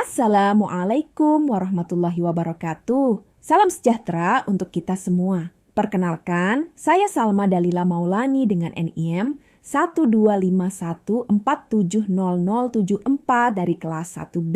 Assalamualaikum warahmatullahi wabarakatuh. Salam sejahtera untuk kita semua. Perkenalkan, saya Salma Dalila Maulani dengan NIM 12514700074 dari kelas 1B,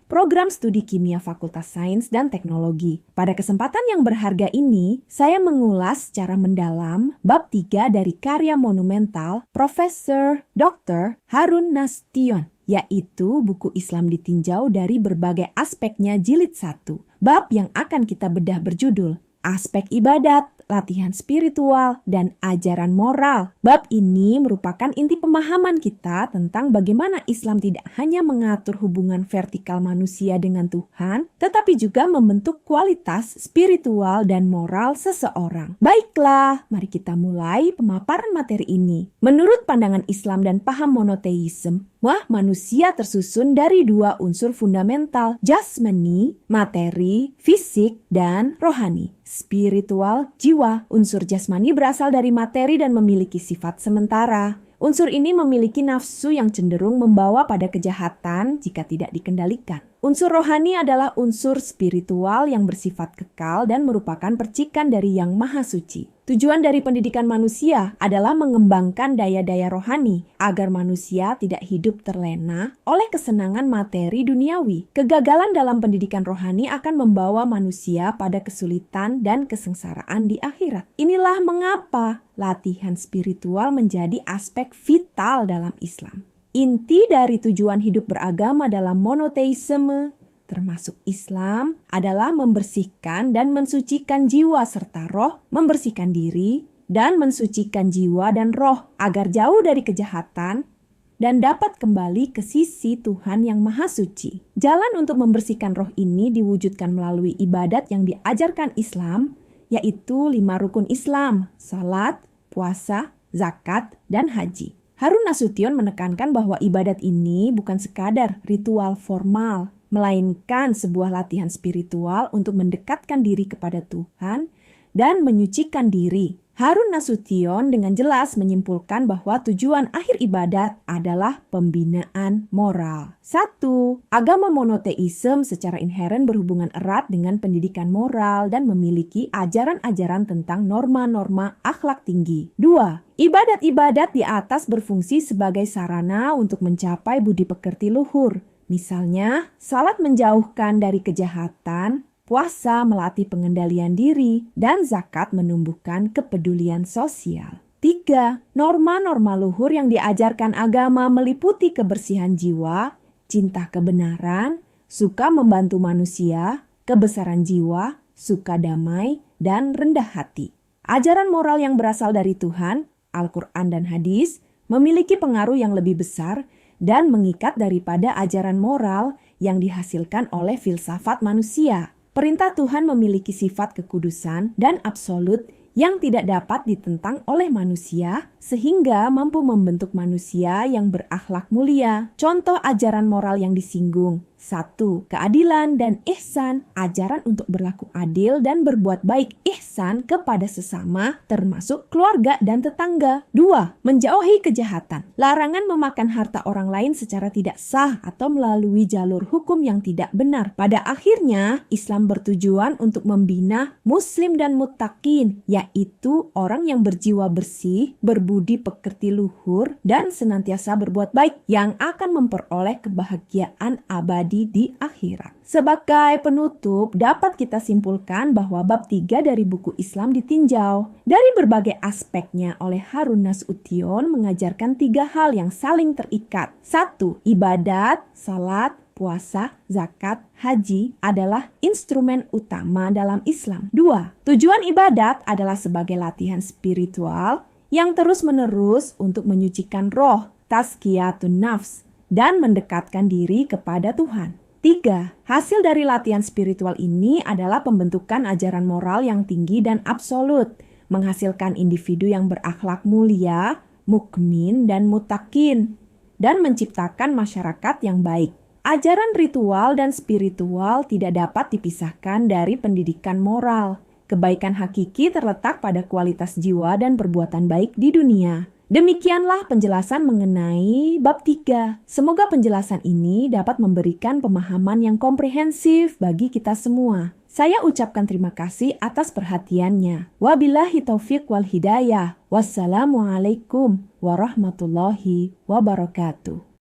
Program Studi Kimia Fakultas Sains dan Teknologi. Pada kesempatan yang berharga ini, saya mengulas secara mendalam bab 3 dari karya monumental Profesor Dr. Harun Nasution, yaitu buku Islam ditinjau dari berbagai aspeknya jilid 1. Bab yang akan kita bedah berjudul Aspek Ibadat, Latihan Spiritual, dan Ajaran Moral. Bab ini merupakan inti pemahaman kita tentang bagaimana Islam tidak hanya mengatur hubungan vertikal manusia dengan Tuhan, tetapi juga membentuk kualitas spiritual dan moral seseorang. Baiklah, mari kita mulai pemaparan materi ini. Menurut pandangan Islam dan paham monoteisme, manusia tersusun dari dua unsur fundamental, jasmani, materi, fisik, dan rohani. Spiritual, jiwa. Unsur jasmani berasal dari materi dan memiliki sifat sementara. Unsur ini memiliki nafsu yang cenderung membawa pada kejahatan jika tidak dikendalikan. Unsur rohani adalah unsur spiritual yang bersifat kekal dan merupakan percikan dari Yang Maha Suci. Tujuan dari pendidikan manusia adalah mengembangkan daya-daya rohani agar manusia tidak hidup terlena oleh kesenangan materi duniawi. Kegagalan dalam pendidikan rohani akan membawa manusia pada kesulitan dan kesengsaraan di akhirat. Inilah mengapa latihan spiritual menjadi aspek vital dalam Islam. Inti dari tujuan hidup beragama dalam monoteisme, termasuk Islam, adalah membersihkan dan mensucikan jiwa serta roh, membersihkan diri dan mensucikan jiwa dan roh agar jauh dari kejahatan dan dapat kembali ke sisi Tuhan yang Maha Suci. Jalan untuk membersihkan roh ini diwujudkan melalui ibadat yang diajarkan Islam, yaitu 5 rukun Islam: salat, puasa, zakat, dan haji. Harun Nasution menekankan bahwa ibadat ini bukan sekadar ritual formal, melainkan sebuah latihan spiritual untuk mendekatkan diri kepada Tuhan dan menyucikan diri. Harun Nasution dengan jelas menyimpulkan bahwa tujuan akhir ibadat adalah pembinaan moral. 1. Agama monoteisme secara inheren berhubungan erat dengan pendidikan moral dan memiliki ajaran-ajaran tentang norma-norma akhlak tinggi. 2. Ibadat-ibadat di atas berfungsi sebagai sarana untuk mencapai budi pekerti luhur. Misalnya, salat menjauhkan dari kejahatan, puasa melatih pengendalian diri, dan zakat menumbuhkan kepedulian sosial. 3. Norma-norma luhur yang diajarkan agama meliputi kebersihan jiwa, cinta kebenaran, suka membantu manusia, kebesaran jiwa, suka damai, dan rendah hati. Ajaran moral yang berasal dari Tuhan, Al-Quran dan hadis, memiliki pengaruh yang lebih besar dan mengikat daripada ajaran moral yang dihasilkan oleh filsafat manusia. Perintah Tuhan memiliki sifat kekudusan dan absolut yang tidak dapat ditentang oleh manusia, sehingga mampu membentuk manusia yang berakhlak mulia. Contoh ajaran moral yang disinggung: 1. Keadilan dan ihsan, ajaran untuk berlaku adil dan berbuat baik, ihsan kepada sesama, termasuk keluarga dan tetangga. 2. Menjauhi kejahatan, larangan memakan harta orang lain secara tidak sah atau melalui jalur hukum yang tidak benar. Pada akhirnya, Islam bertujuan untuk membina muslim dan muttaqin, yaitu orang yang berjiwa bersih, berbudi pekerti luhur, dan senantiasa berbuat baik, yang akan memperoleh kebahagiaan abadi di akhirat. Sebagai penutup, dapat kita simpulkan bahwa bab 3 dari buku Islam ditinjau dari berbagai aspeknya oleh Harun Nasution mengajarkan 3 hal yang saling terikat. 1. Ibadat, salat, puasa, zakat, haji adalah instrumen utama dalam Islam. 2. Tujuan ibadat adalah sebagai latihan spiritual yang terus-menerus untuk menyucikan roh, tazkiyatun nafs, dan mendekatkan diri kepada Tuhan. 3. Hasil dari latihan spiritual ini adalah pembentukan ajaran moral yang tinggi dan absolut, menghasilkan individu yang berakhlak mulia, mukmin, dan mutakin, dan menciptakan masyarakat yang baik. Ajaran ritual dan spiritual tidak dapat dipisahkan dari pendidikan moral. Kebaikan hakiki terletak pada kualitas jiwa dan perbuatan baik di dunia. Demikianlah penjelasan mengenai bab 3. Semoga penjelasan ini dapat memberikan pemahaman yang komprehensif bagi kita semua. Saya ucapkan terima kasih atas perhatiannya. Wabillahi taufiq wal hidayah. Wassalamualaikum warahmatullahi wabarakatuh.